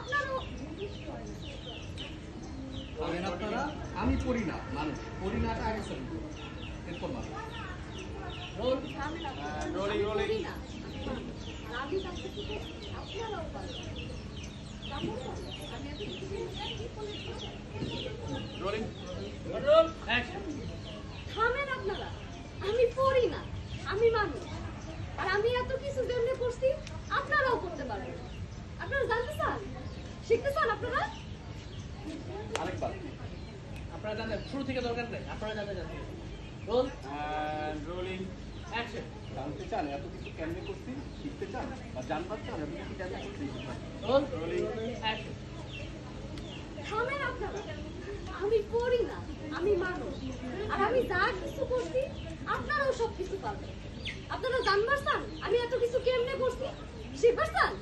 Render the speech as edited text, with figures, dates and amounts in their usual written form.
আপনারও পারেন আপনারা। আমি পড়ি না, মানুষ পড়ি না, আগে চলি এরপর মানুষ। রোলিং রোলিং না আর আমি কাছে থেকে আপনারাও পারেন আমি এত কিছু কি বলেছি রোলিং রোল অ্যাকশন। থামেন আপনারা। আমি পড়ি না, আমি মানুষ। আর আমি এত কিছু যেমনি করছি আপনারাও করতে পারবেন। আপনারা জানতে চান, শিখতে চান আপনারা? আরেকবার আপনারা জানেন শুরু থেকে দরকার নেই, আপনারা জানতে চান। Role rolling action. জানতে চান এত কিছু কেমনে করছি, শিখতে চান বা জানবার চান এত কিছু কেমনে করছি? Roll action. থামেন আপনারা। আমি পড়ি না, আমি মানুষ। আর আমি যা কিছু করছি আপনারাও সব কিছু পারবেন। আপনারা জানবার চান আমি এত কিছু কেমনে করছি, শিখবার চান?